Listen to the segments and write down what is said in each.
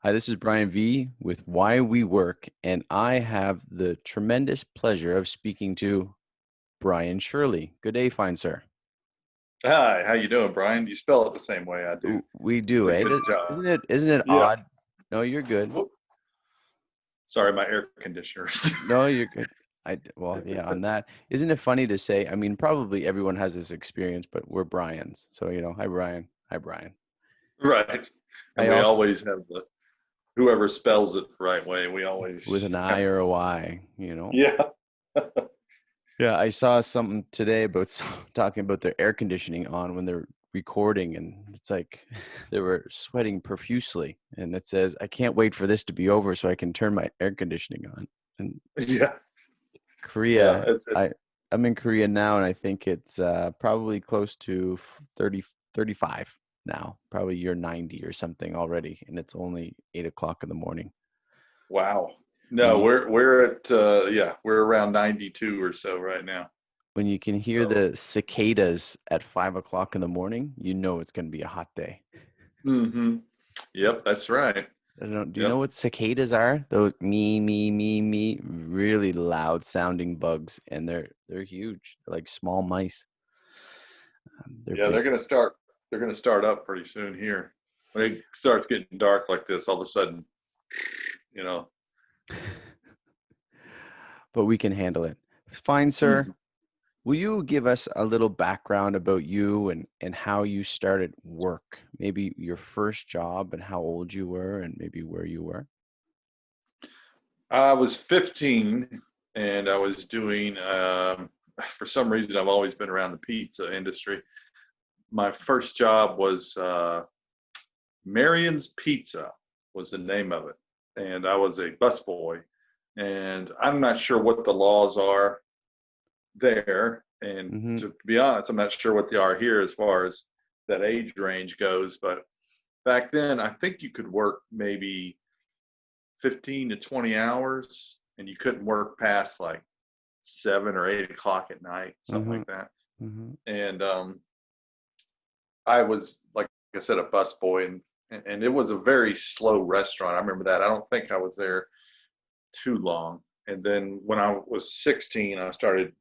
Hi, this is BrianVee with Why We Work, and I have the tremendous pleasure of speaking to Brian Shirley. Good day, fine sir. Hi, how you doing, Brian? You spell it the same way I do. We do, A eh? good job. Isn't it Yeah. odd? No, you're good. Whoop. Sorry, my air conditioners. No, you're good. Well, yeah, on that. Isn't it funny to say? I mean, probably everyone has this experience, but we're Brian's. So, hi Brian. Hi Brian. Right. And I we also always have whoever spells it the right way. We with always an I have to. or a Y. Yeah. Yeah, I saw something today about talking about their air conditioning on when they're recording, and it's like they were sweating profusely. And it says, "I can't wait for this to be over so I can turn my air conditioning on." And Yeah. Yeah. Korea, I'm in Korea now, and I think it's probably close to 30, 35 now. Probably you're 90 or something already, and it's only 8 o'clock in the morning. Wow. When No, you we're at we're around 92 or so right now. when you can hear So, the cicadas at 5 o'clock in the morning, you know it's going to be a hot day. hmm. Yep, that's right. I don't know, do you know Yep. what cicadas are? Those me, really loud sounding bugs, and they're huge. They're like small mice. They're Yeah, big. they're gonna start up pretty soon here. When it starts getting dark like this, all of a sudden, you know. But we can handle it. Fine, sir. Mhm. Will you give us a little background about you and how you started work? Maybe your first job and how old you were and maybe where you were? I was 15 and I was doing, for some reason, I've always been around the pizza industry. My first job was Marion's Pizza was the name of it. And I was a busboy. And I'm not sure what the laws are there. And Mm-hmm. to be honest, I'm not sure what they are here as far as that age range goes. But back then, I think you could work maybe 15 to 20 hours and you couldn't work past like 7 or 8 o'clock at night, something Mm-hmm. like that. Mm-hmm. And I was, like I said, a busboy, and it was a very slow restaurant. I remember that. I don't think I was there too long. And then when I was 16, I started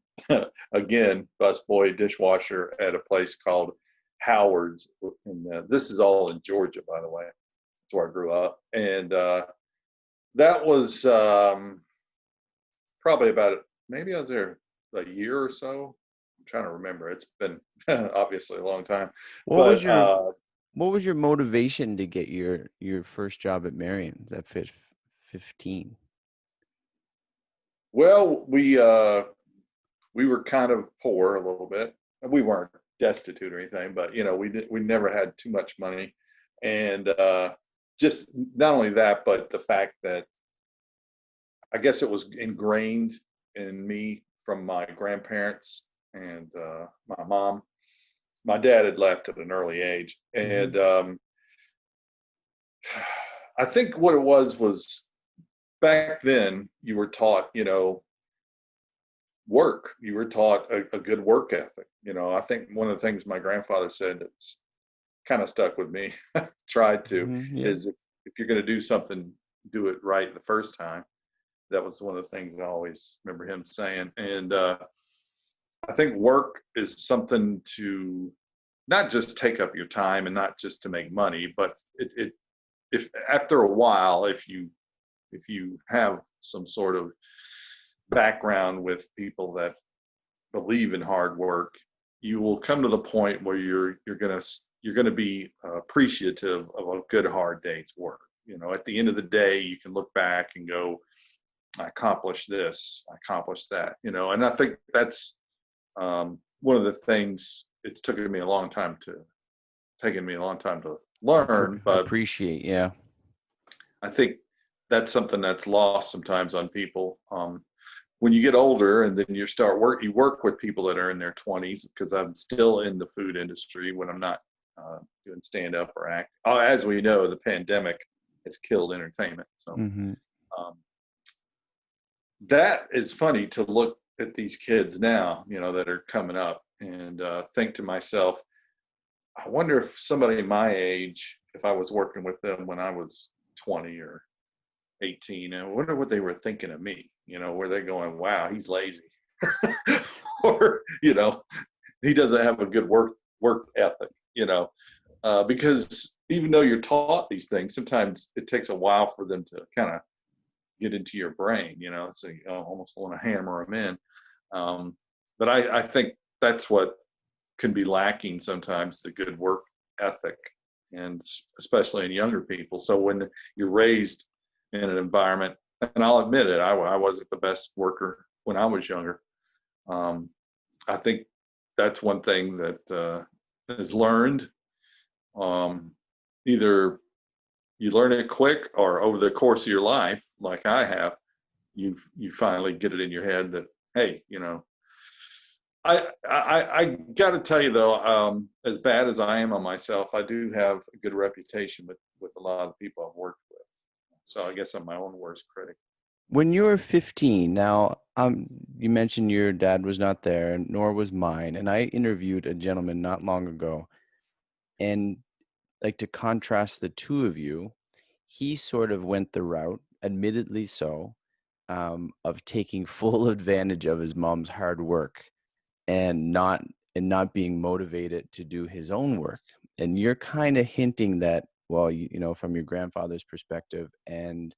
again, busboy, dishwasher at a place called Howard's. And this is all in Georgia, by the way. That's where I grew up. And that was probably about, maybe I was there a year or so. I'm trying to remember. It's been obviously a long time. What was But your what was your motivation to get your first job at Marion's at 15? well, we were kind of poor a little bit. We weren't destitute or anything, but we never had too much money. And just not only that, but the fact that I guess it was ingrained in me from my grandparents and my mom. My dad had left at an early age, Mm-hmm. and I think what it was back then. You were taught, work. You were taught a good work ethic. I think one of the things my grandfather said that's kind of stuck with me, tried to, Mm-hmm. Yeah. is if you're going to do something, do it right the first time. That was one of the things I always remember him saying. And I think work is something to not just take up your time and not just to make money, but if after a while, if you have some sort of background with people that believe in hard work, you will come to the point where you're gonna be appreciative of a good hard day's work. At the end of the day, you can look back and go, I accomplished this, I accomplished that. And I think that's one of the things it's taken me a long time to learn, but Appreciate, yeah. I think that's something that's lost sometimes on people. When you get older and then you work with people that are in their 20s, because I'm still in the food industry when I'm not doing stand up or act. As we know, the pandemic has killed entertainment. So Mm-hmm. um, that is funny to look at these kids now, that are coming up, and think to myself, I wonder if somebody my age, if I was working with them when I was 20 or 18, and I wonder what they were thinking of me. Were they going, "Wow, he's lazy," or he doesn't have a good work ethic. Because even though you're taught these things, sometimes it takes a while for them to kind of get into your brain. So you almost want to hammer them in. But I think that's what can be lacking sometimes, the good work ethic, and especially in younger people. So when you're raised in an environment, and I'll admit it, I wasn't the best worker when I was younger. I think that's one thing that is learned. Either you learn it quick, or over the course of your life, like I have, you finally get it in your head that, hey, I got to tell you though, as bad as I am on myself, I do have a good reputation with a lot of people I've worked with. So I guess I'm my own worst critic. When you were 15, now you mentioned your dad was not there, nor was mine, and I interviewed a gentleman not long ago, and like to contrast the two of you, he sort of went the route, admittedly so, of taking full advantage of his mom's hard work and not being motivated to do his own work. And you're kind of hinting that, well, from your grandfather's perspective and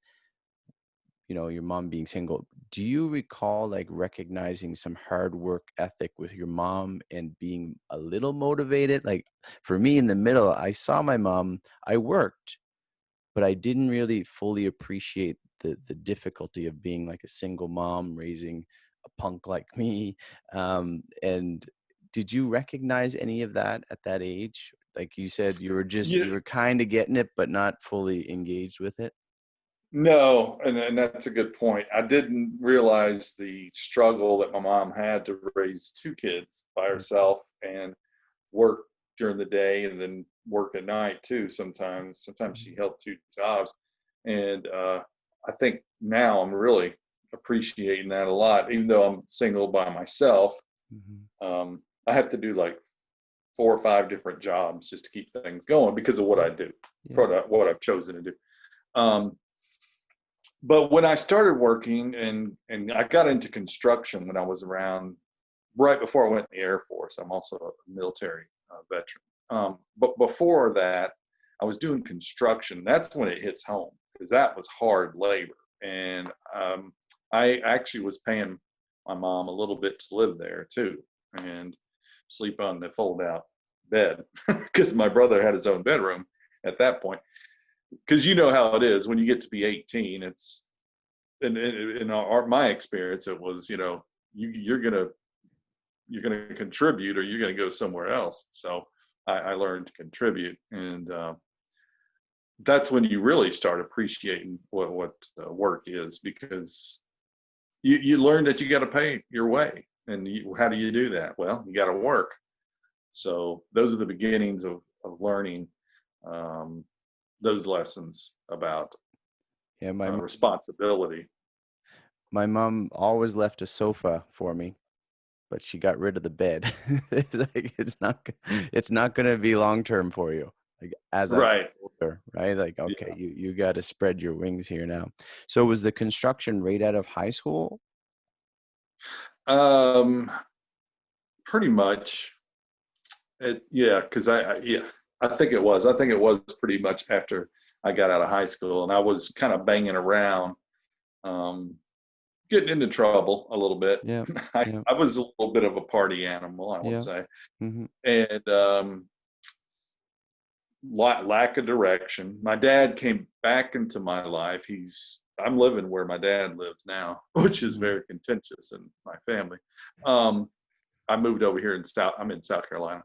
your mom being single, do you recall like recognizing some hard work ethic with your mom and being a little motivated? Like for me in the middle, I saw my mom, I worked, but I didn't really fully appreciate the difficulty of being like a single mom raising a punk like me. And did you recognize any of that at that age? Like you said, Yeah, you were kind of getting it, but not fully engaged with it. no, and that's a good point. I didn't realize the struggle that my mom had to raise two kids by Mm. herself and work during the day and then work at night too. Sometimes she held two jobs, and I think now I'm really appreciating that a lot. Even though I'm single by myself, Mhm. I have to do like 4 or 5 different jobs just to keep things going because of what I do, Yeah. for what I've chosen to do. Um, but when I started working, and I got into construction when I was around right before I went in the Air Force. I'm also a military veteran. But before that, I was doing construction. That's when it hits home, because that was hard labor. And I actually was paying my mom a little bit to live there too, and sleep on the fold out bed, because my brother had his own bedroom at that point. Because you know how it is when you get to be 18. It's in my experience, it was, you're gonna contribute, or you're gonna go somewhere else. So I learned to contribute, and that's when you really start appreciating what work is, because you learn that you got to pay your way. And how do you do that? Well, you got to work. So those are the beginnings of learning um, those lessons about Yeah, responsibility. my mom always left a sofa for me, but she got rid of the bed. It's like it's not gonna be long term for you. Like as I get Right. older, right? Like okay, Yeah. you got to spread your wings here now. So was the construction right out of high school? Um, Pretty much. Yeah, because I think it was. I think it was pretty much after I got out of high school, and I was kind of banging around, um, getting into trouble a little bit. Yeah, I, yeah, I was a little bit of a party animal, I would yeah. say, Hmm. and lack of direction. My dad came back into my life. I'm living where my dad lives now, which is Hmm. very contentious in my family. Um, I moved over here I'm in South Carolina,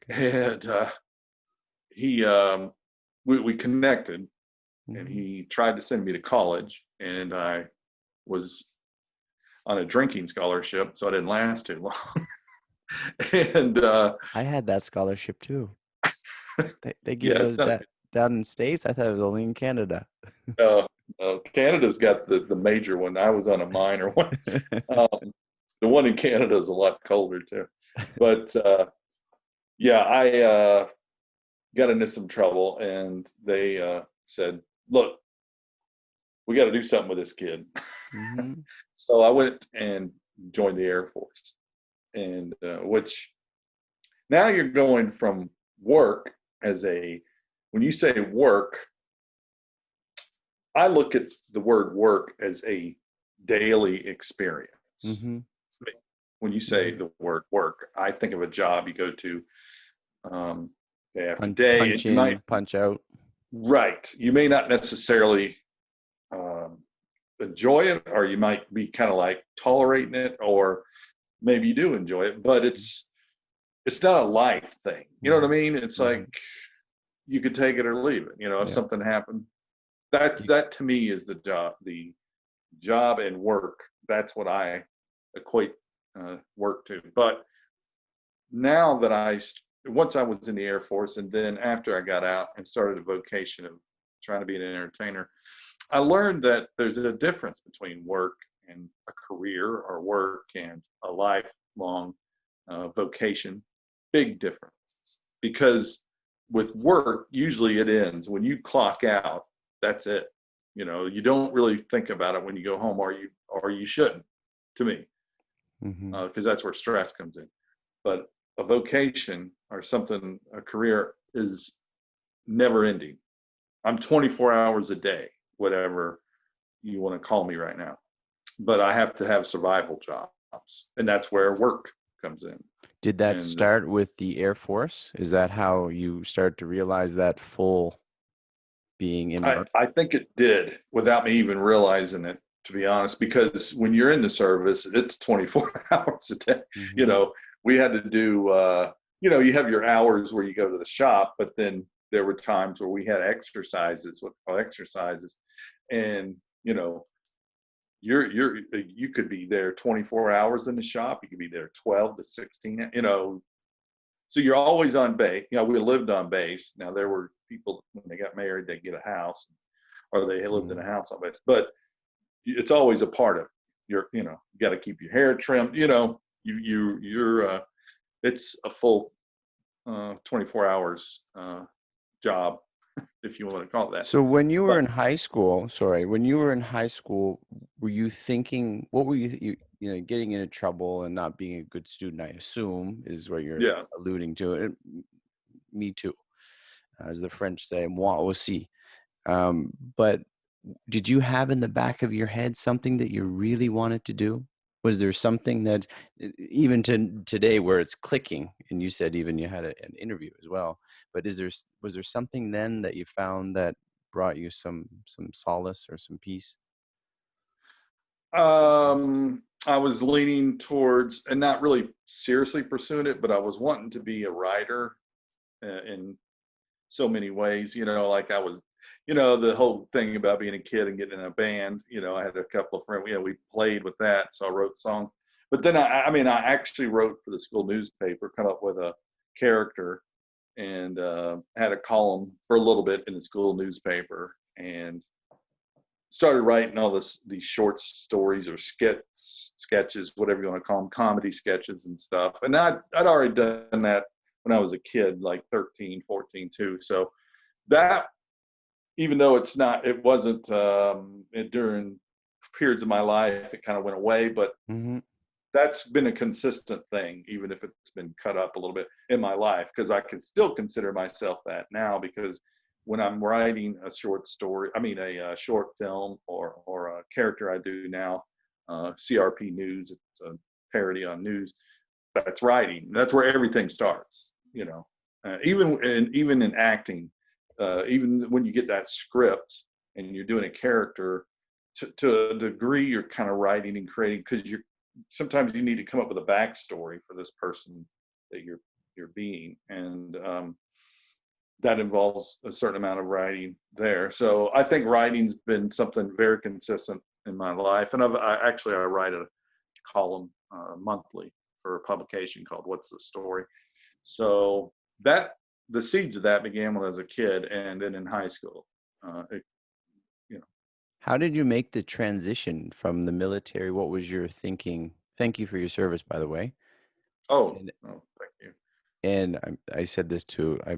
Okay. and he we connected, and Hmm. he tried to send me to college, and I was on a drinking scholarship, so I didn't last too long. And I had that scholarship too. They give yeah, it's those not a down in States. I thought it was only in Canada. Canada's got the major one. I was on a minor one. Um, the one in Canada is a lot colder too. But yeah, I got into some trouble, and they said, "Look, we got to do something with this kid. Mm-hmm. So I went and joined the Air Force, and which now you're going from work as a, when you say work, I look at the word work as a daily experience. Mm-hmm. When you say Mm-hmm. the word work, I think of a job you go to um, day after day, and Punch you might, in, punch out. right, you may not necessarily um, enjoy it, or you might be kind of like tolerating it, or maybe you do enjoy it, but it's not a life thing. You know what I Mm-hmm. mean? It's Mm-hmm. like you could take it or leave it. If Yeah. something happened, that to me is the job. The job and work. That's what I equate work to. But now that once I was in the Air Force, and then after I got out and started a vocation of trying to be an entertainer, I learned that there's a difference between work and a career, or work and a lifelong vocation. Big differences, because with work, usually it ends when you clock out. That's it. You don't really think about it when you go home, or you shouldn't, to me, Mm-hmm. because that's where stress comes in. But a vocation or something, a career, is never ending. I'm 24 hours a day, whatever you want to call me right now. But I have to have survival jobs, and that's where work comes in. Did that And start with the Air Force? Is that how you start to realize that full being immersed? I think it did without me even realizing it, to be honest, because when you're in the service, it's 24 hours a day. You Mm-hmm. know, we had to do, you have your hours where you go to the shop, but then there were times where we had exercises, what they call exercises. And, you know, you could be there 24 hours in the shop. You could be there 12 to 16, so you're always on base. We lived on base. Now, there were people, when they got married, they get a house, or they lived in a Mm-hmm. house on base. But it's always a part of it. You got to keep your hair trimmed. It's a full 24 hours job, if you want to call it that. So when you were But in high school, sorry, when you were in high school, were you thinking, what were getting into trouble and not being a good student, I assume, is what you're yeah, alluding to. And me too, as the French say, moi aussi. But did you have in the back of your head something that you really wanted to do? Was there something that even to today where it's clicking, and you said even you had an interview as well, but was there something then that you found that brought you some solace or some peace? I was leaning towards, and not really seriously pursuing it, but I was wanting to be a writer in so many ways. Like I was, the whole thing about being a kid and getting in a band. I had a couple of friends. We played with that, so I wrote songs. But then I actually wrote for the school newspaper, come up with a character, and had a column for a little bit in the school newspaper, and started writing all these short stories, or sketches, whatever you want to call them, comedy sketches and stuff. And I'd already done that when I was a kid, like 13, 14 too. So that, even though it wasn't during periods of my life, it kind of went away, but Hmm. that's been a consistent thing, even if it's been cut up a little bit in my life, because I can still consider myself that now, because when I'm writing a short story, a short film, or a character I do now, CRP News, it's a parody on news, that's writing. That's where everything starts, even in acting, even when you get that script and you're doing a character, to a degree, you're kind of writing and creating, because sometimes you need to come up with a backstory for this person that you're being, and that involves a certain amount of writing there. So I think writing's been something very consistent in my life, and I write a column monthly for a publication called What's the Story. So that the seeds of that began when I was a kid, and then in high school. It, you know. How did you make the transition from the military? What was your thinking? Thank you for your service, by the way. Oh, And oh, thank you. And I said this to, I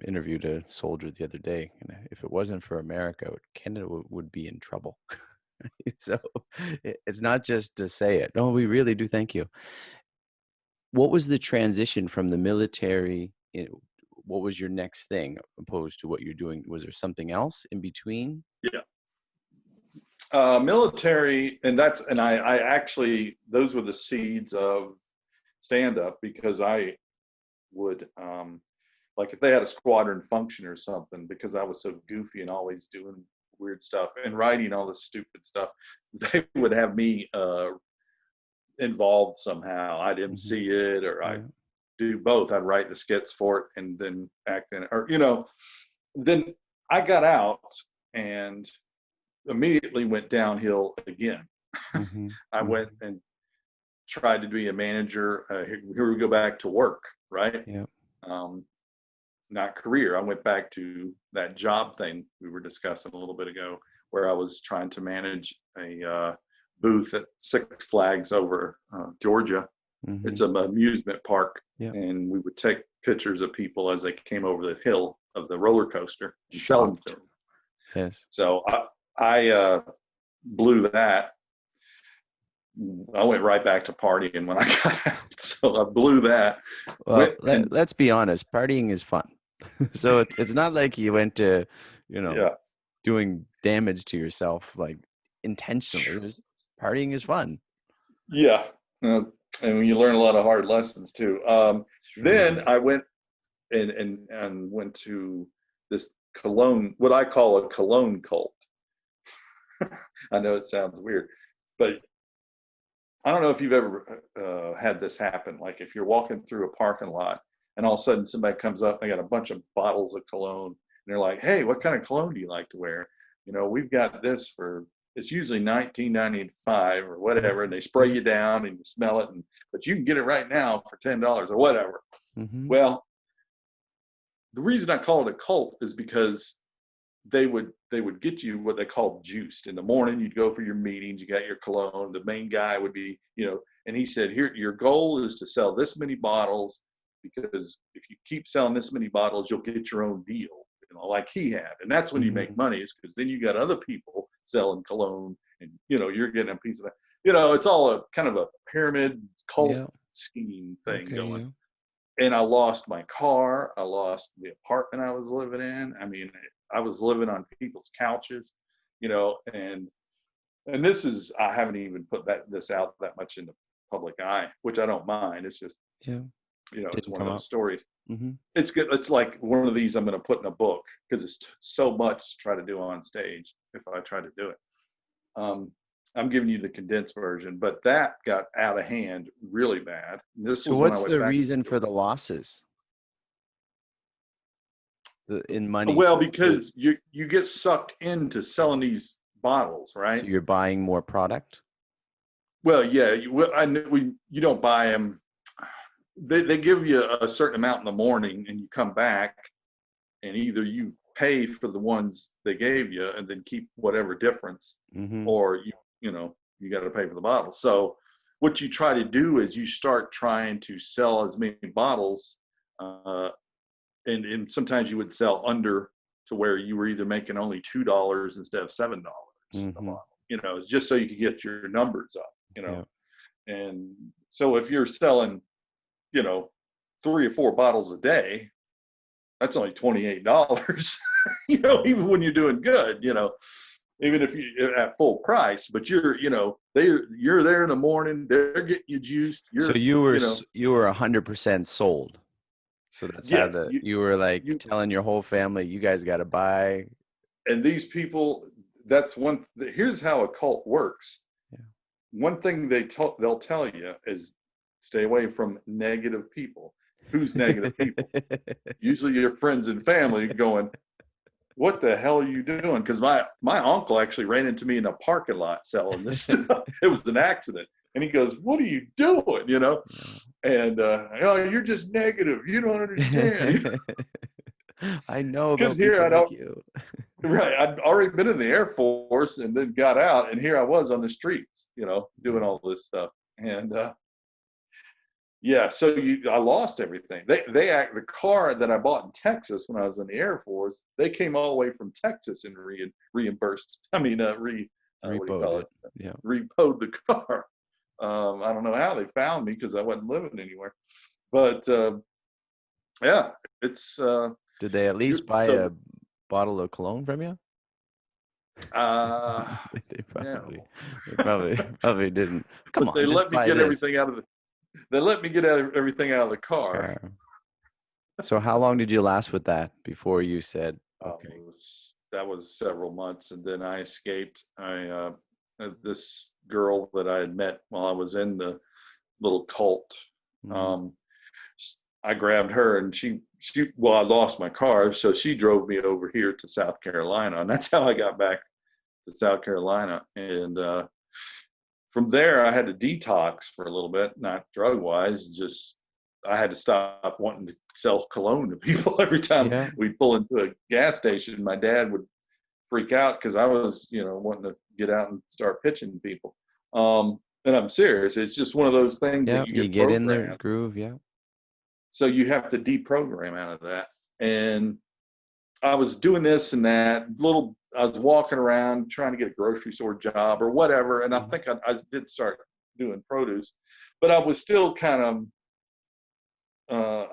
interviewed a soldier the other day, and if it wasn't for America, Canada would be in trouble. So it's not just to say it. No, we really do. Thank you. What was the transition from the military? What was your next thing opposed to what you're doing? Was there something else in between? Yeah. Military, and I actually, those were the seeds of stand up, because I would, like if they had a squadron function or something, because I was so goofy and always doing weird stuff and writing all this stupid stuff, they would have me involved somehow. I'd Hmm. MC it, or Yeah. I'd do both. I'd write the skits for it and then act in it, or then I got out and immediately went downhill again. Hmm. I Hmm. went and tried to be a manager. Here we go back to work, right? Yeah. Um, Not career. I went back to that job thing we were discussing a little bit ago, where I was trying to manage a booth at Six Flags over Georgia. Hmm. It's an amusement park, Yeah. and we would take pictures of people as they came over the hill of the roller coaster and sell them to Shocked. them. Yes. So I blew that. I went right back to partying when I got out. So I blew that. Well, Went and let's be honest, partying is fun. So it's not like you went to, you know, yeah, doing damage to yourself like intentionally. It was partying is fun. yeah, uh, and you learn a lot of hard lessons too. True. Then I went and went to this cologne, what I call a cologne cult. I know it sounds weird, but I don't know if you've ever had this happen. Like if you're walking through a parking lot and all of a sudden somebody comes up and they got a bunch of bottles of cologne, and they're like, "Hey, what kind of cologne do you like to wear? We've got this for, it's usually 19.95 or whatever," and Mhm. they spray Yeah. you down and you smell it, and but you can get it right now for $10 or whatever. Hmm. Well, the reason I call it a cult is because they would get you what they call juiced in the morning. You'd go for your meetings, you got your cologne, the main guy would be, and he said, here, your goal is to sell this many bottles, because if you keep selling this many bottles, you'll get your own deal, like he had. And that's when you make Hmm. money, is because then you got other people selling cologne, and you're getting a piece of that. It's all a kind of a pyramid cult Yeah. scheme thing Okay. going. Yeah. And I lost my car. I lost the apartment I was living in. I mean, I was living on people's couches, and this is, I haven't even put this out that much in the public eye, which I don't mind. It's just, Yeah. it's Didn't one of come up. those stories. Hmm. It's good. It's like one of these I'm going to put in a book, because it's so much to try to do on stage if I try to do it. Um, I'm giving you the condensed version, but that got out of hand really bad. This So was when I what's went the back reason to for the losses in money? Well, So because you get sucked into selling these bottles, so right? you're buying more product? Well, yeah, you don't buy them. They give you a certain amount in the morning, and you come back, and either you pay for the ones they gave you and then keep whatever difference, Hmm. or you got to pay for the bottles. So what you try to do is you start trying to sell as many bottles, uh, and sometimes you would sell under, to where you were either making only $2 instead of $7 a Hmm. bottle. It's just so you could get your numbers up. Yeah. And so if you're selling, you know, 3 or 4 bottles a day, that's only $28. Even when you're doing good, even if you're at full price, but you're there in the morning, they're getting you juiced. So you were 100% sold. So that's how Yes, you were like you telling your whole family, you guys got to buy. and these people. Here's how a cult works. Yeah. One thing they'll tell you is, stay away from negative people. Who's negative people? Usually your friends and family going, what the hell are you doing? Because my uncle actually ran into me in a parking lot selling this stuff. It was an accident. And he goes, what are you doing? And oh, you're just negative. You don't understand. Yeah. I know Because about here people I like don't, you. right. I'd already been in the Air Force and then got out, and here I was on the streets, doing all this stuff. And Yeah, so I lost everything. The car that I bought in Texas when I was in the Air Force, they came all the way from Texas and reimbursed. I mean, what do you Repoed call it. it? Yeah. Repoed the car. I don't know how they found me because I wasn't living anywhere. But yeah, it's Did they at least buy so a bottle of cologne from you? uh They yeah. probably, probably didn't. Come But on, just buy this they let me get everything out of the car. car. So how long did you last with that before you said, okay? That was several months, and then I escaped. This girl that I had met while I was in the little cult. Mm-hmm. Um, I grabbed her, and well, I lost my car, so she drove me over here to South Carolina, and that's how I got back to South Carolina. And from there, I had to detox for a little bit, not drug wise, just I had to stop wanting to sell cologne to people every time Yeah. we'd pull into a gas station. My dad would freak out because I was, wanting to get out and start pitching people. And I'm serious. It's just one of those things Yeah. that you You get get in the programmed. groove. Yeah. So you have to deprogram out of that. And I was doing this and that I was walking around trying to get a grocery store job or whatever. And I Mhm. think I did start doing produce, but I was still kind of,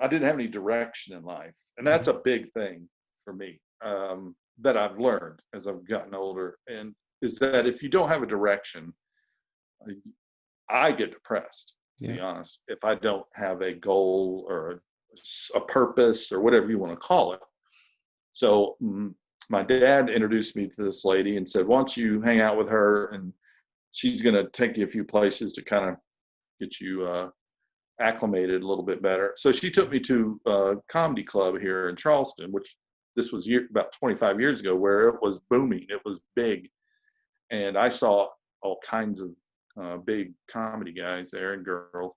I didn't have any direction in life. And that's a big thing for me, that I've learned as I've gotten older. And is that if you don't have a direction, I get depressed, to Yeah. be honest, if I don't have a goal or a purpose or whatever you want to call it. So my dad introduced me to this lady and said, why don't you hang out with her, and she's going to take you a few places to kind of get you acclimated a little bit better. So she took me to a comedy club here in Charleston, which this was about 25 years ago, where it was booming. It was big. And I saw all kinds of big comedy guys there and girls.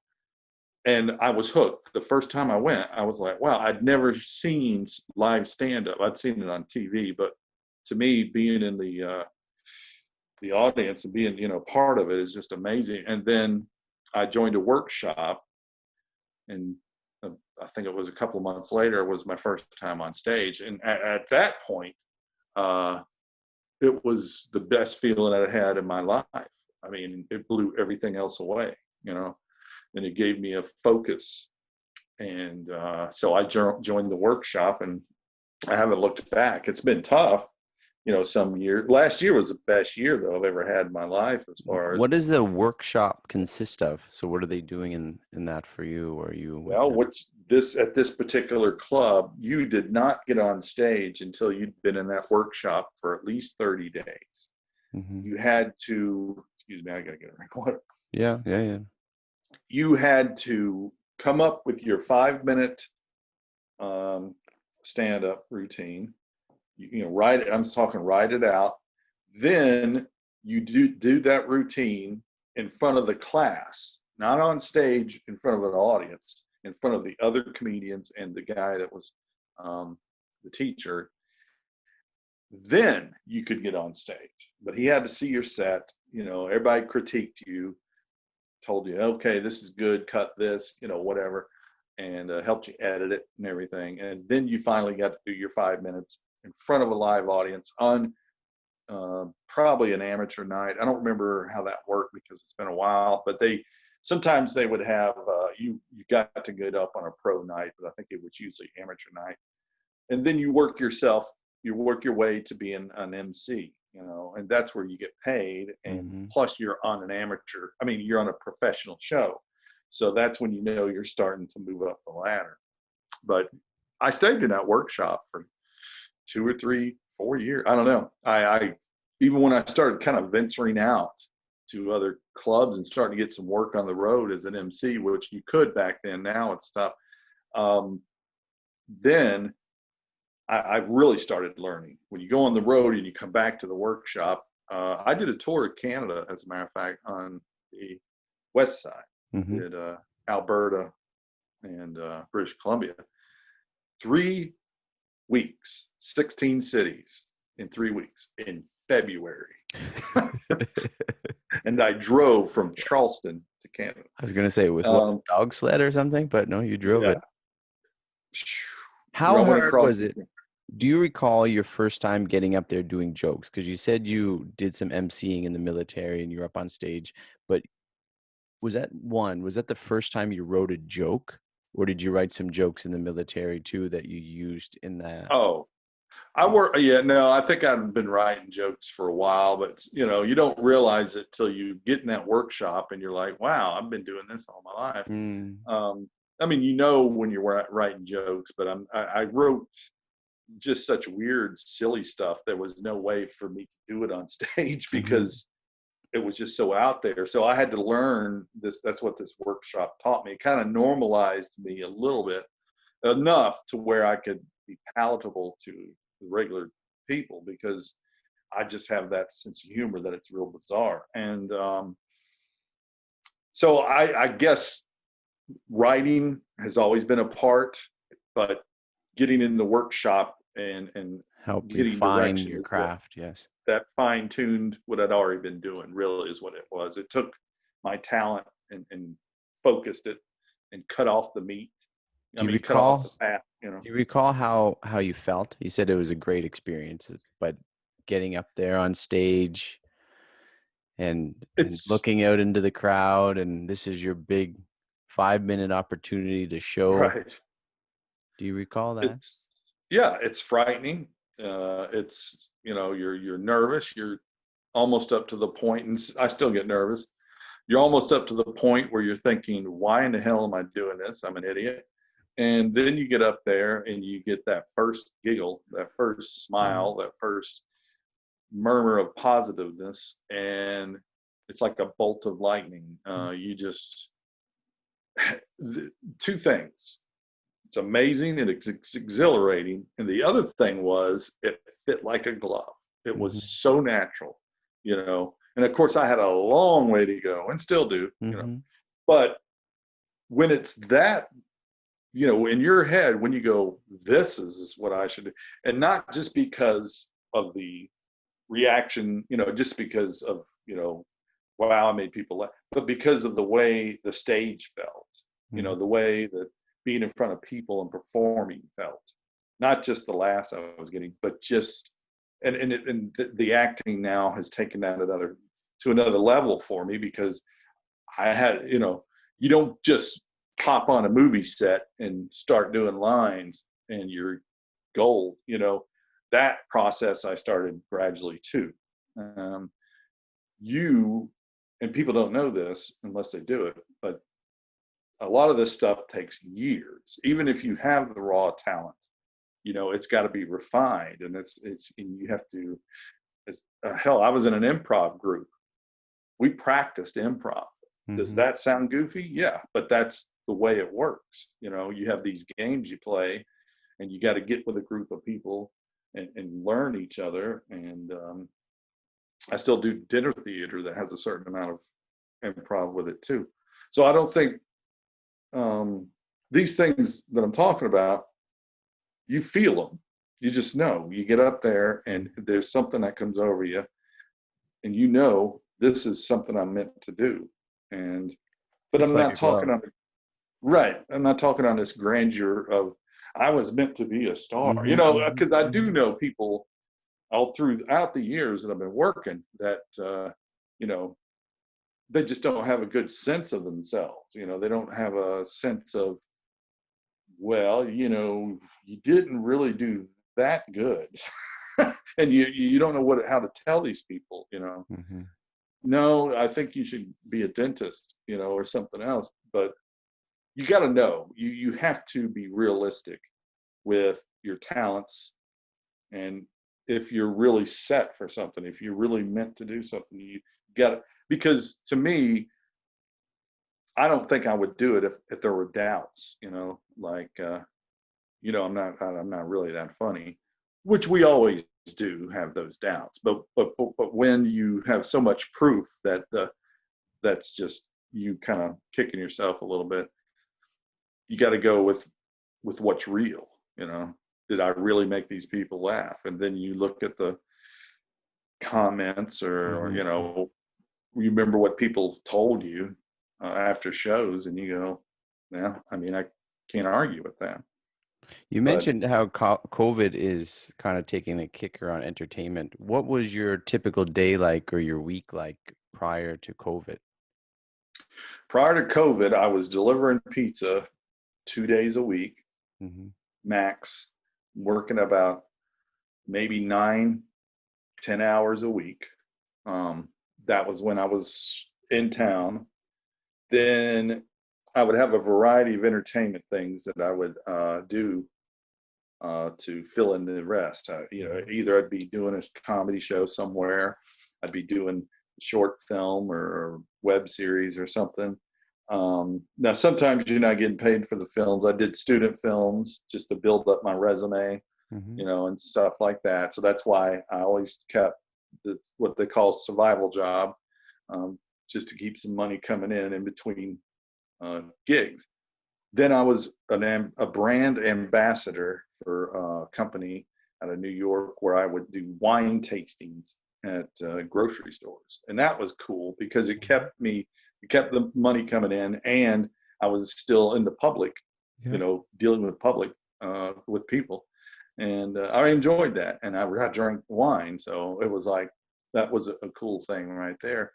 And I was hooked. The first time I went, I was like, wow, I'd never seen live stand-up. I'd seen it on TV, but to me, being in the audience and being, part of it is just amazing. And then I joined a workshop, and I think it was a couple of months later was my first time on stage. And at that point, it was the best feeling I'd had in my life. I mean, it blew everything else away, and it gave me a focus. And so I joined the workshop, and I haven't looked back. It's been tough, some years. Last year was the best year, though, I've ever had in my life as far as, What does the workshop consist of? So what are they doing in that for you? Or are you with well, them? at this particular club, you did not get on stage until you'd been in that workshop for at least 30 days. Mm-hmm. You had to, excuse me, I got to get a drink of water. Yeah. Yeah. Yeah. You had to come up with your 5-minute stand-up routine. Write it. I'm talking write it out. Then you do that routine in front of the class, not on stage in front of an audience, in front of the other comedians and the guy that was the teacher. Then you could get on stage. But he had to see your set. Everybody critiqued you, told you, okay, this is good, cut this, whatever, and helped you edit it and everything. And then you finally got to do your 5 minutes in front of a live audience on probably an amateur night. I don't remember how that worked because it's been a while, but sometimes they would have, you got to get up on a pro night, but I think it was usually amateur night. And then you work your way to being an MC, and that's where you get paid. And plus you're on you're on a professional show. So that's when you're starting to move up the ladder. But I stayed in that workshop for 2 or 3, 4 years. I don't know. I even when I started kind of venturing out to other clubs and starting to get some work on the road as an MC, which you could back then, now it's tough. Then I really started learning. When you go on the road and you come back to the workshop, I did a tour of Canada, as a matter of fact, on the west side. Mm-hmm. Did Alberta and British Columbia. 3 weeks, 16 cities in 3 weeks in February. And I drove from Charleston to Canada. I was gonna say with what, Um, dog sled or something, but no, you drove yeah, it. How rowing hard across was the. it? Do you recall your first time getting up there doing jokes? Because you said you did some emceeing in the military and you're up on stage, but was that the first time you wrote a joke? Or did you write some jokes in the military too that you used in that? Oh, I work. Yeah, no, I think I've been writing jokes for a while, but you don't realize it till you get in that workshop and you're like, wow, I've been doing this all my life. Mm, Um, I mean, when you're writing jokes, but I wrote just such weird, silly stuff. There was no way for me to do it on stage mhm. because it was just so out there. So I had to learn this. That's what this workshop taught me. It kind of normalized me a little bit, enough to where I could be palatable to the regular people because I just have that sense of humor that it's real bizarre. And so I guess writing has always been a part, but getting in the workshop and Help getting refine direction your is what craft, yes. that fine tuned what I'd already been doing, really is what it was. It took my talent and focused it and cut off the meat. I Do you mean, cut off recall the fat. do you recall how you felt? You said it was a great experience, but getting up there on stage and It's looking out into the crowd, and this is your big 5-minute opportunity to show. right. Do you recall that? It's yeah, it's frightening. It's you're nervous. You're almost up to the point, and I still get nervous. You're almost up to the point where you're thinking, "Why in the hell am I doing this? I'm an idiot." And then you get up there and you get that first giggle, that first Mhm, smile, that first murmur of positiveness, and it's like a bolt of lightning. mm, You just two things. It's amazing and it's exhilarating. And the other thing was it fit like a glove. It was mhm, so natural. And of course, I had a long way to go and still do. mhm, But when it's that, in your head, when you go, this is what I should do, and not just because of the reaction, just because of, wow, I made people laugh, but because of the way the stage felt, mhm. the way that being in front of people and performing felt. Not just the laughs I was getting, but just and the acting now has taken that to another level for me because I had, you don't just pop on a movie set and start doing lines and you're gold. That process I started gradually too. Um, you and people don't know this unless they do it, but a lot of this stuff takes years. Even if you have the raw talent, it's got to be refined, and and you have to. Hell, I was in an improv group. We practiced improv. Does Mhm. that sound goofy? Yeah, but that's the way it works. You have these games you play, and you got to get with a group of people and learn each other. And I still do dinner theater that has a certain amount of improv with it too. So I don't think um, these things that I'm talking about, you feel them. You just know. You get up there and there's something that comes over you, and this is something I'm meant to do. And but Fits I'm like not a glove. talking on right. I'm not talking on this grandeur of I was meant to be a star. Mhm, mhm, Because I do mhm. know people all throughout the years that I've been working that you know they just don't have a good sense of themselves. They don't have a sense of, well, you didn't really do that good. And you don't know how to tell these people. Mhm. No, I think you should be a dentist, or something else. But you got to know. You have to be realistic with your talents, and if you're really set for something, if you're really meant to do something, you got to. Because to me, I don't think I would do it if there were doubts. Like I'm not really that funny, which we always do have those doubts. But when you have so much proof that that's just you kind of kicking yourself a little bit, you got to go with what's real. Did I really make these people laugh? And then you look at the comments or Mhm, you remember what people told you. after shows, and you go, yeah, I mean, I can't argue with that. You But mentioned how COVID is kind of taking a kicker on entertainment. What was your typical day like or your week like prior to COVID? prior to COVID, I was delivering pizza 2 days a week, Hmm. max, working about maybe 9, 10 hours a week. Um, that was when I was in town. Then I would have a variety of entertainment things that I would do to fill in the rest. Either I'd be doing a comedy show somewhere, I'd be doing a short film or web series or something. Now, sometimes you're not getting paid for the films. I did student films just to build up my resume, Hmm. and stuff like that. So that's why I always kept what they call survival job, um, just to keep some money coming in between gigs. Then I was a brand ambassador for a company out of New York where I would do wine tastings at grocery stores, and that was cool because it kept the money coming in, and I was still in the public, Yeah. dealing with public, with people, and I enjoyed that, and I drank wine, so it was like that was a cool thing right there.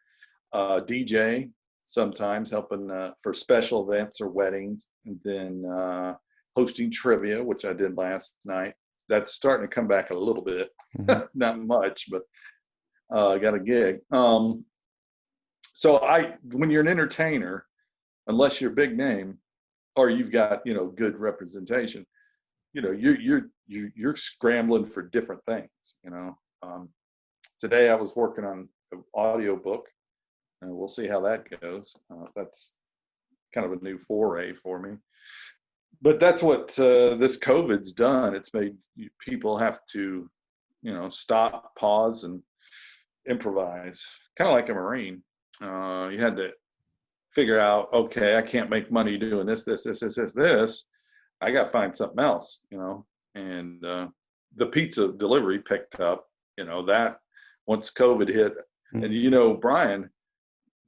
DJ, sometimes helping for special events or weddings, and then hosting trivia, which I did last night. That's starting to come back a little bit, Hmm. not much, but I got a gig. So when you're an entertainer, unless you're a big name or you've got good representation, you're scrambling for different things. Um, Today I was working on an audio book, and we'll see how that goes. That's kind of a new foray for me. But that's what this COVID's done. It's made people have to, stop, pause, and improvise. Kind of like a Marine. You had to figure out, okay, I can't make money doing this. I got to find something else, And the pizza delivery picked up, that once COVID hit. And, Brian,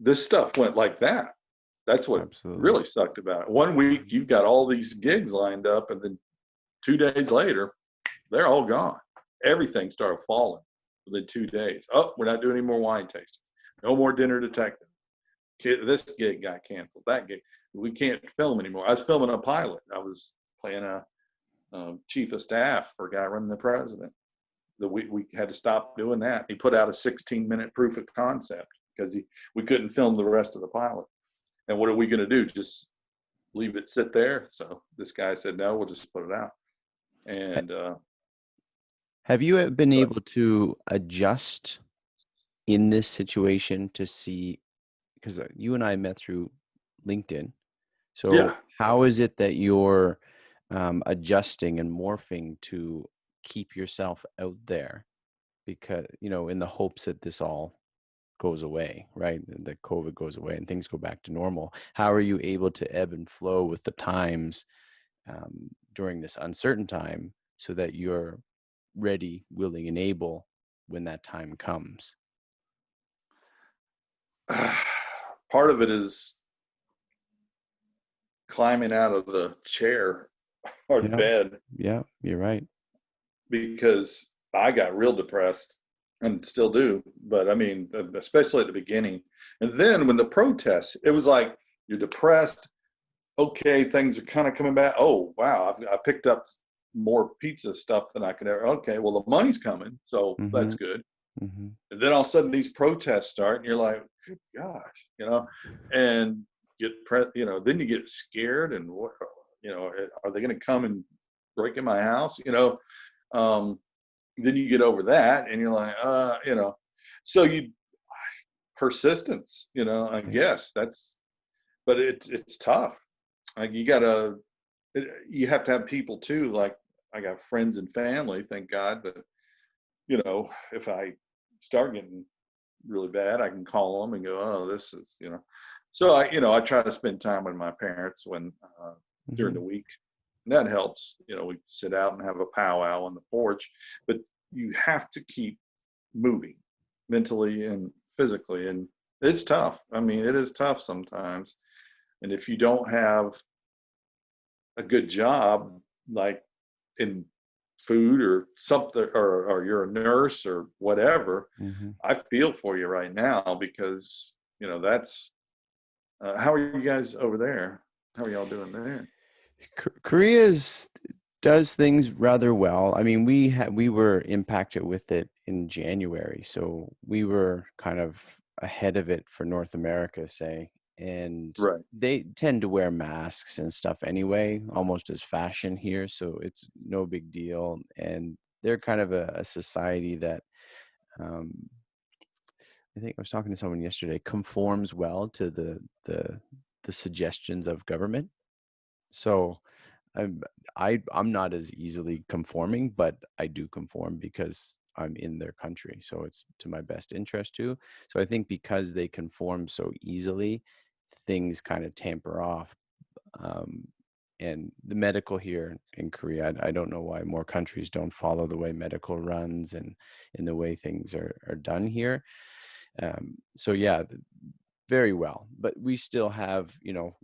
this stuff went like that. That's what Absolutely. really sucked about it. One week you've got all these gigs lined up, and then 2 days later, they're all gone. Everything started falling within 2 days. Oh, we're not doing any more wine tastings. No more dinner detective. This gig got canceled. That gig, we can't film anymore. I was filming a pilot. I was playing a chief of staff for a guy running the president. We had to stop doing that. He put out a 16-minute proof of concept because we couldn't film the rest of the pilot. And what are we going to do? Just leave it sit there? So this guy said, no, we'll just put it out. Ha- And Have you been but able to adjust in this situation to see, because you and I met through LinkedIn. So yeah, how is it that you're adjusting and morphing to keep yourself out there? Because, in the hopes that this all goes away, right? And that COVID goes away and things go back to normal. How are you able to ebb and flow with the times during this uncertain time so that you're ready, willing, and able when that time comes? part of it is climbing out of the chair or the Yeah, bed, yeah, you're right. because I got real depressed and still do. But I mean, especially at the beginning. And then when the protests, it was like you're depressed. Okay, things are kind of coming back. Oh, wow, I picked up more pizza stuff than I could ever. Okay, well, the money's coming. So Mm-hmm. that's good. Mm-hmm. And then all of a sudden these protests start, and you're like, good gosh, and then you get scared, and what, are they going to come and break in my house? Um, then you get over that, and you're like, so you persistence, I Yeah. guess but it's tough. Like you have to have people too. Like I got friends and family, thank God, but if I start getting really bad, I can call them and go, oh, this is, So I try to spend time with my parents during Mm-hmm. the week. And that helps. We sit out and have a powwow on the porch, but you have to keep moving mentally and physically. And it's tough. I mean, it is tough sometimes. And if you don't have a good job, like in food or something, or you're a nurse or whatever, Hmm. I feel for you right now because, that's how are you guys over there? How are y'all doing there? Korea's does things rather well. I mean, we were impacted with it in January, so we were kind of ahead of it for North America, say, and Right. they tend to wear masks and stuff anyway, almost as fashion here, so it's no big deal. And they're kind of a society that um, I think I was talking to someone yesterday, conforms well to the suggestions of government. So I'm I'm not as easily conforming, but I do conform because I'm in their country. So it's to my best interest too. So I think because they conform so easily, things kind of tamper off. Um, and the medical here in Korea, I don't know why more countries don't follow the way medical runs and in the way things are done here. So yeah, very well, but we still have,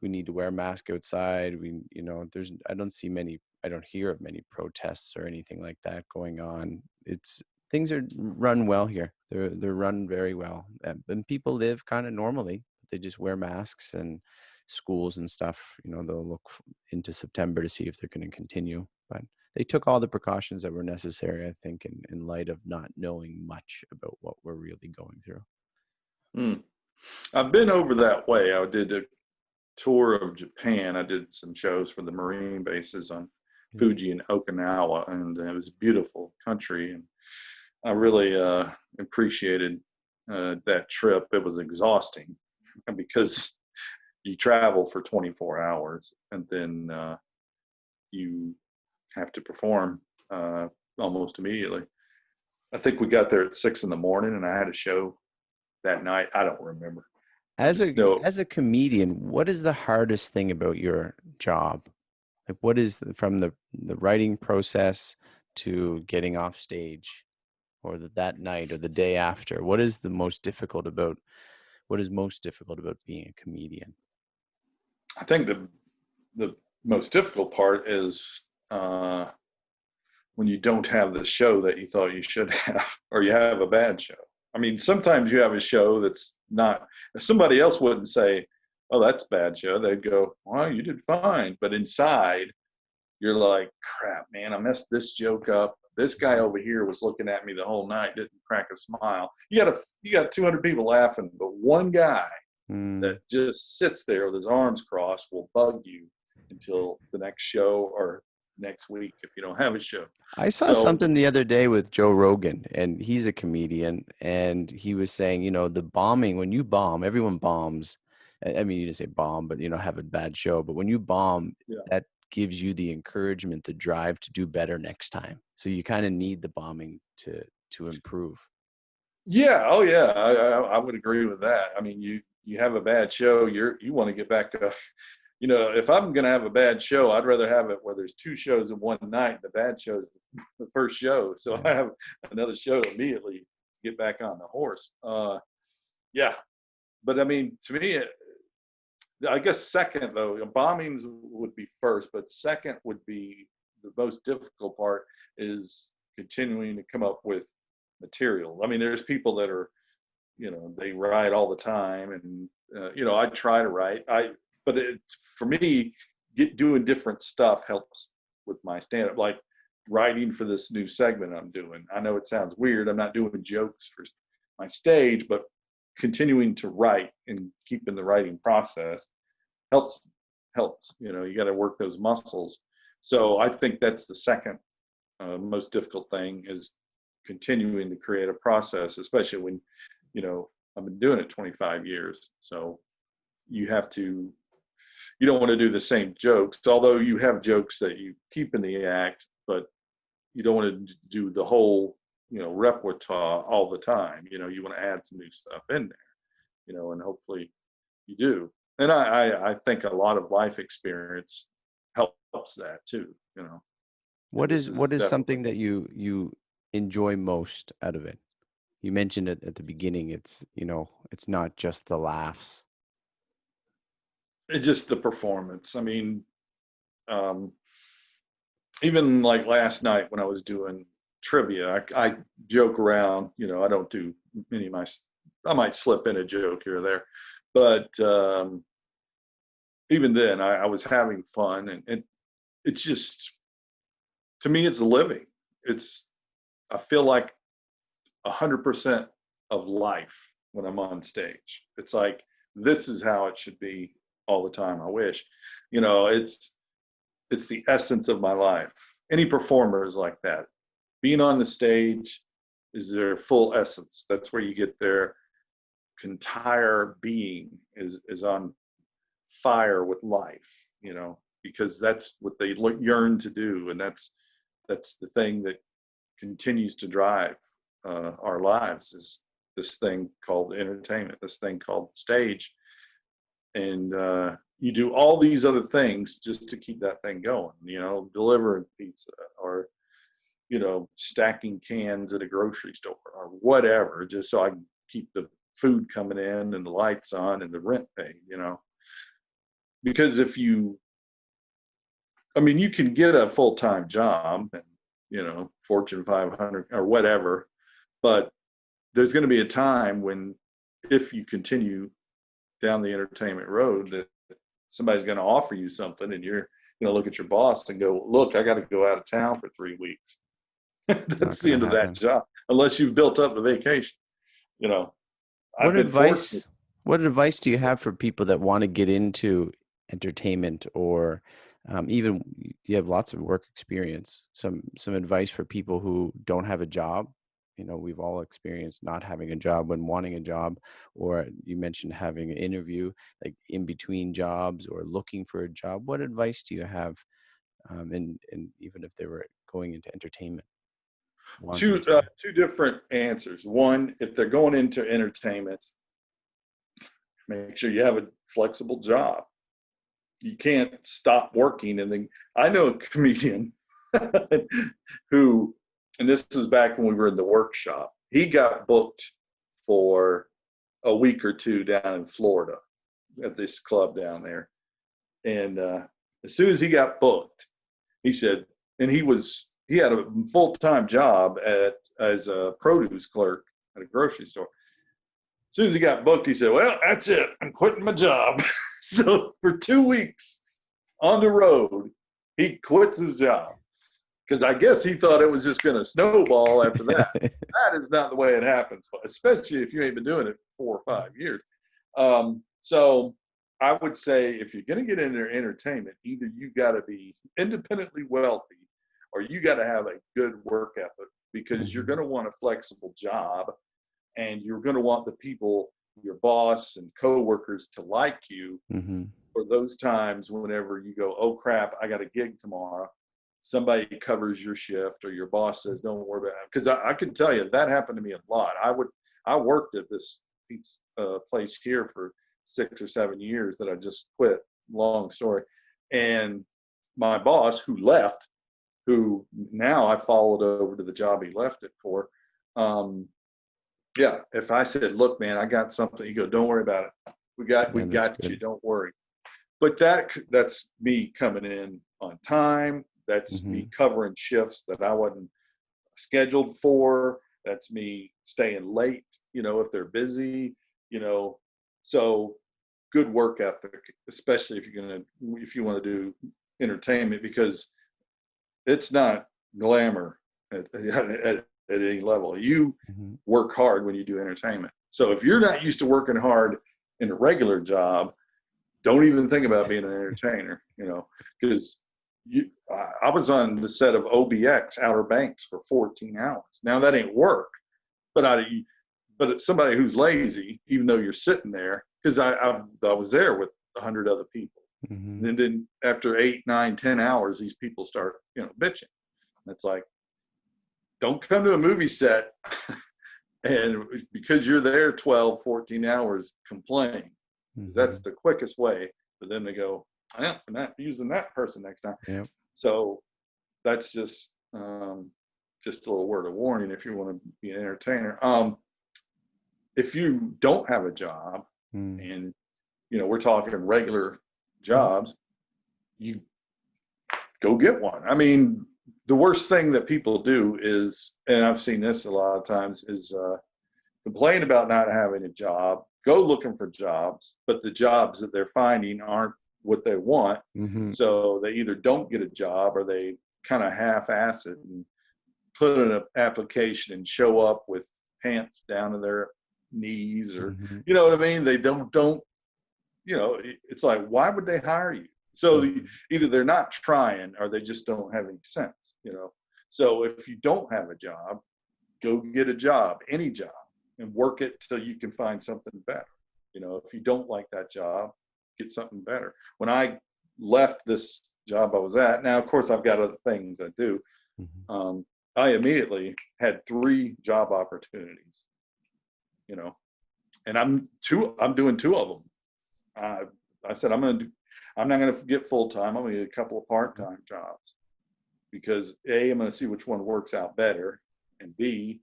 we need to wear a mask outside. I don't see many, I don't hear of many protests or anything like that going on. It's things are run well here. They're run very well, and people live kind of normally. They just wear masks, and schools and stuff. They'll look into September to see if they're going to continue, but they took all the precautions that were necessary, I think, in light of not knowing much about what we're really going through. Hmm. I've been over that way. I did a tour of Japan. I did some shows for the Marine bases on Yeah. Fuji and Okinawa, and it was a beautiful country. And I really appreciated that trip. It was exhausting because you travel for 24 hours and then you have to perform uh, almost immediately. I think we got there at 6 in the morning, and I had a show that night. I don't remember. I As just a know. as a comedian, what is the hardest thing about your job? Like, what is from the writing process to getting off stage, or that night or the day after? What is most difficult about being a comedian? I think the most difficult part is uh, when you don't have the show that you thought you should have, or you have a bad show. I mean, sometimes you have a show that's not. Somebody else wouldn't say, "Oh, that's a bad show." They'd go, "Well, you did fine," but inside you're like, "Crap, man, I messed this joke up. This guy over here was looking at me the whole night, didn't crack a smile." You got 200 people laughing, but one guy that Mm. just sits there with his arms crossed will bug you until the next show or next week if you don't have a show. I saw So something the other day with Joe Rogan, and he's a comedian, and he was saying, the bombing, when you bomb, everyone bombs. I mean, you didn't say bomb, but have a bad show. But when you bomb, yeah, that gives you the encouragement, the drive to do better next time. So you kind of need the bombing to improve. yeah, oh yeah, I would agree with that. I mean, you have a bad show, you want to get back up. If I'm going to have a bad show, I'd rather have it where there's two shows in one night. The bad show is the first show, so I Yeah. have another show immediately to get back on the horse. Yeah, but I mean, to me, I guess second though, bombings would be first, but second would be the most difficult part is continuing to come up with material. I mean, there's people that are, they write all the time, and I try to write. But for me, doing different stuff helps with my stand-up. Like writing for this new segment I'm doing. I know it sounds weird. I'm not doing jokes for my stage, but continuing to write and keeping the writing process helps helps. You got to work those muscles. So I think that's the second most difficult thing is continuing to create a process, especially when I've been doing it 25 years. So you have to you don't want to do the same jokes, although you have jokes that you keep in the act, but you don't want to do the whole repertoire all the time. You want to add some new stuff in there, and hopefully you do. And I think a lot of life experience helps that too. And What this is is what is definitely something that you enjoy most out of it? You mentioned it at the beginning. It's not just the laughs. it's just the performance. I mean, um, even like last night when I was doing trivia, I joke around. You know, I don't do any of my. I might slip in a joke here or there, but even then, I was having fun, and it's just, to me, it's living. It's, I feel like 100% of life when I'm on stage. It's like, this is how it should be all the time. I wish, you know, it's the essence of my life. Any performer is like that. Being on the stage is their full essence. That's where you get their entire being is on fire with life, you know, because that's what they yearn to do, and that's the thing that continues to drive our lives, is this thing called entertainment, this thing called stage. And you do all these other things just to keep that thing going, you know, delivering pizza, or, you know, stacking cans at a grocery store or whatever, just so I can keep the food coming in and the lights on and the rent paid, you know. Because if you, I mean, you can get a full-time job and, you know, Fortune 500 or whatever, but there's going to be a time when, if you continue down the entertainment road, that somebody's going to offer you something, and you're going to look at your boss and go, look, I got to go out of town for 3 weeks. Not That's the going to end of that happen. job, unless you've built up the vacation. You know, I've What been fortunate. advice what advice do you have for people that want to get into entertainment, or even you have lots of work experience, some advice for people who don't have a job? You know, we've all experienced not having a job when wanting a job, or you mentioned having an interview like in between jobs or looking for a job. What advice do you have, and even if they were going into entertainment, wanting Two to? two different answers. One, if they're going into entertainment, make sure you have a flexible job. You can't stop working and then. I know a comedian who, and this is back when we were in the workshop, he got booked for a week or two down in Florida at this club down there. And as soon as he got booked, he said, and he had a full-time job as a produce clerk at a grocery store. As soon as he got booked, he said, well, that's it, I'm quitting my job. So for 2 weeks on the road, he quits his job, because I guess he thought it was just going to snowball after that. That is not the way it happens, especially if you ain't been doing it 4 or 5 years. So I would say, if you're going to get into entertainment, either you got to be independently wealthy, or you got to have a good work ethic, because you're Mhm, going to want a flexible job, and you're going to want the people, your boss and coworkers, to like you mhm. for those times whenever you go, oh crap, I got a gig tomorrow. Somebody covers your shift, or your boss says, don't worry about it. Because I can tell you that happened to me a lot. I worked at this pizza place here for 6 or 7 years that I just quit. Long story. And my boss, who left, who now I followed over to the job he left it for. Yeah, if I said, look, man, I got something, you go, don't worry about it. We Yeah, that's got you. good. Don't worry. But that's me coming in on time. That's me Mhm. covering shifts that I wasn't scheduled for. That's me staying late, you know, if they're busy, you know. So good work ethic, especially if you want to do entertainment, because it's not glamour at any level. You Mhm. work hard when you do entertainment. So if you're not used to working hard in a regular job, don't even think about being an entertainer, you know, because I was on the set of OBX Outer Banks for 14 hours. Now that ain't work, but but it's somebody who's lazy, even though you're sitting there, because I was there with 100 other people. Mhm. And then after 8, 9, 10 hours, these people start, you know, bitching. It's like, don't come to a movie set and because you're there 12, 14 hours, complain. Because that's Mhm. the quickest way for them to go, I'm not using that person next time. Yep. So that's just a little word of warning if you want to be an entertainer. If you don't have a job, Mm. and you know, we're talking regular jobs, you go get one. I mean, the worst thing that people do is, and I've seen this a lot of times, is complain about not having a job, go looking for jobs, but the jobs that they're finding aren't what they want. Mm-hmm. So they either don't get a job or they kind of half-ass it and put in an application and show up with pants down to their knees, or Mm-hmm. you know what I mean? They don't, you know, it's like, why would they hire you? So Mm-hmm. either they're not trying or they just don't have any sense, you know. So if you don't have a job, go get a job, any job, and work it till you can find something better. You know, if you don't like that job, get something better. When I left this job I was at, now of course I've got other things I do. Mm-hmm. I immediately had 3 job opportunities, you know, and I'm doing 2 of them. I said I'm not going to get full time. I'm going to get a couple of part-time jobs because A, I'm going to see which one works out better, and B,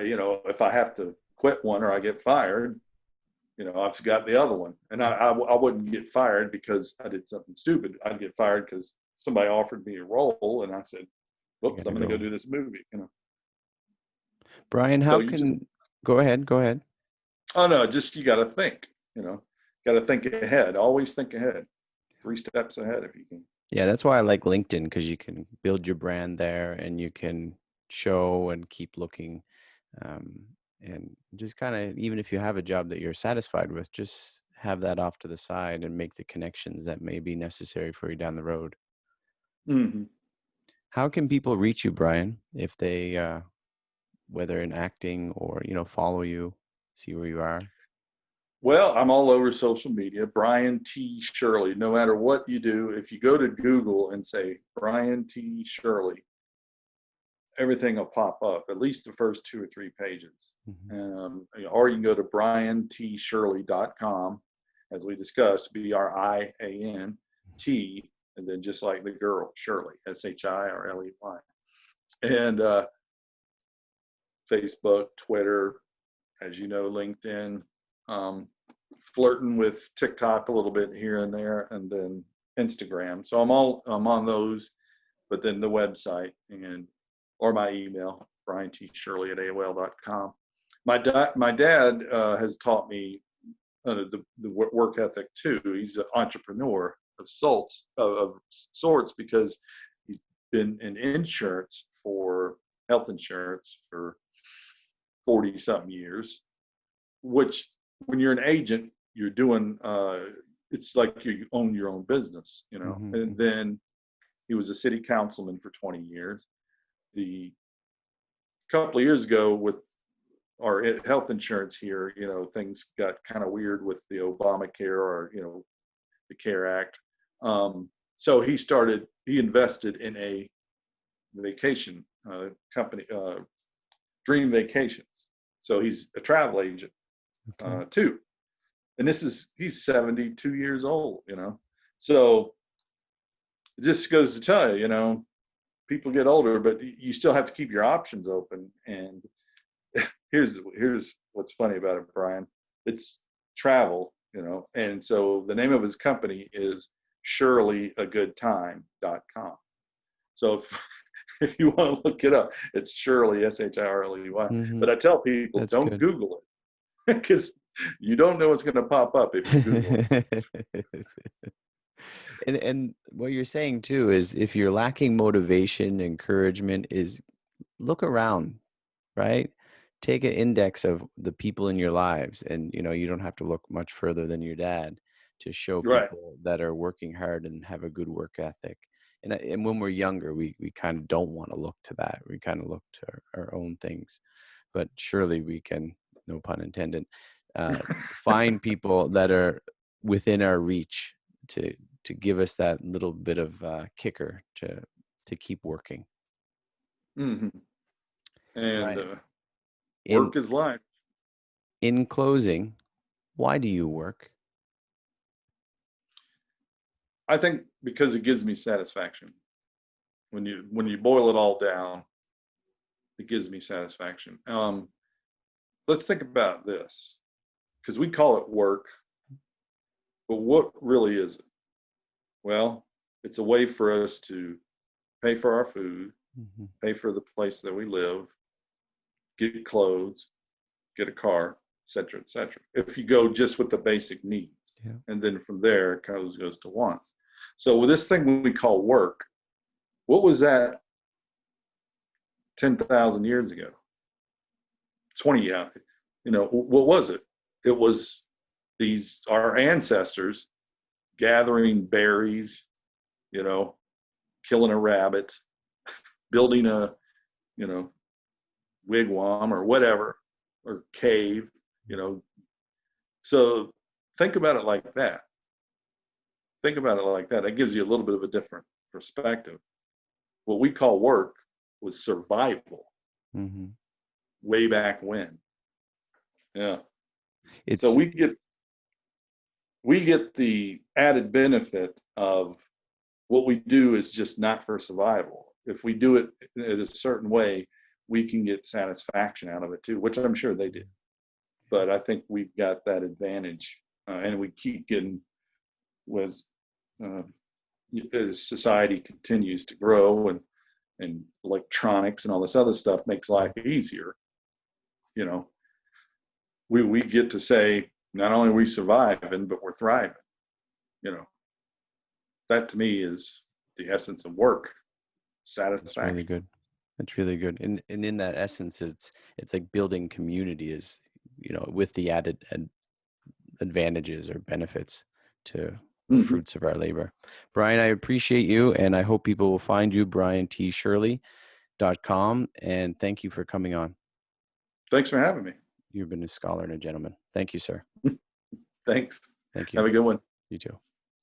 you know, if I have to quit one or I get fired, you know, I've got the other one, and I wouldn't get fired because I did something stupid. I'd get fired because somebody offered me a role, and I said, I "Whoops, gotta I'm going to go go. do this movie." You know, Brian, so how you just, can go ahead, go ahead. oh no, just you got to think. You know, got to think ahead. Always think ahead. 3 steps ahead if you can. Yeah, that's why I like LinkedIn, because you can build your brand there and you can show and keep looking. Um, and just kind of, even if you have a job that you're satisfied with, just have that off to the side and make the connections that may be necessary for you down the road. Mm-hmm. How can people reach you, Brian, if they, whether in acting or, follow you, see where you are? Well, I'm all over social media. Brian T. Shirley. No matter what you do, if you go to Google and say Brian T. Shirley, everything will pop up, at least the first 2 or 3 pages. Mhm. Or you can go to briantshirley.com, as we discussed, Brian T, and then just like the girl, Shirley, Shirley. And Facebook, Twitter, as you know, LinkedIn, um, flirting with TikTok a little bit here and there, and then Instagram. So I'm on those, but then the website and or my email, briantshirley@aol.com. My dad has taught me the work ethic too. He's an entrepreneur of sorts because he's been in insurance for health insurance for 40 something years, which when you're an agent, you're doing, it's like you own your own business, you know. Mhm, And mhm. then he was a city councilman for 20 years. The couple of years ago with our health insurance here, you know, things got kind of weird with the Obamacare, or, you know, the CARE Act. So he invested in a vacation company, Dream Vacations. So he's a travel agent Okay. too. And he's 72 years old, you know. So it just goes to tell you, you know, people get older, but you still have to keep your options open. And here's what's funny about it, Brian. It's travel, you know, and so the name of his company is ShirleyAGoodTime.com. So if if you want to look it up, it's Shirley, Shirley. Mhm. But I tell people, That's don't good. Google it because you don't know what's going to pop up if you Google it. And what you're saying too is, if you're lacking motivation, encouragement, is look around, right? Take an index of the people in your lives, and you don't have to look much further than your dad to show Right. people that are working hard and have a good work ethic. And when we're younger, we kind of don't want to look to that. We kind of look to our own things, but surely we can, no pun intended, uh, find people that are within our reach to to give us that little bit of kicker to keep working. Hmm. And Brian, in work is life. in closing, why do you work? I think because it gives me satisfaction. When you boil it all down, it gives me satisfaction. Let's think about this, because we call it work, But what really is it? Well, it's a way for us to pay for our food, Mhm. pay for the place that we live, get clothes, get a car, et cetera, et cetera. If you go just with the basic needs. Yeah. And then from there, it kind of goes to wants. So with this thing we call work, what was that 10,000 years ago? 20, yeah. What was it? It was our ancestors gathering berries, you know, killing a rabbit, building a, you know, wigwam or whatever, or cave, you know. So think about it like that. Think about it like that. That gives you a little bit of a different perspective. What we call work was survival Mhm. way back when. Yeah. So It's we get the added benefit of what we do is just not for survival. If we do it in a certain way, we can get satisfaction out of it too, which I'm sure they did. But I think we've got that advantage, and we keep getting was uh, as society continues to grow and electronics and all this other stuff makes life easier. You know, we get to say not only are we surviving, but we're thriving. You know, that to me is the essence of work, it's really satisfaction. good. It's really good. And in that essence, it's like building community is, with the added advantages or benefits to the Mm-hmm. fruits of our labor. Brian, I appreciate you, and I hope people will find you, BrianTShirley.com. And thank you for coming on. Thanks for having me. You've been a scholar and a gentleman. Thank you, sir. Thanks. Thank you. Have a good one. You too.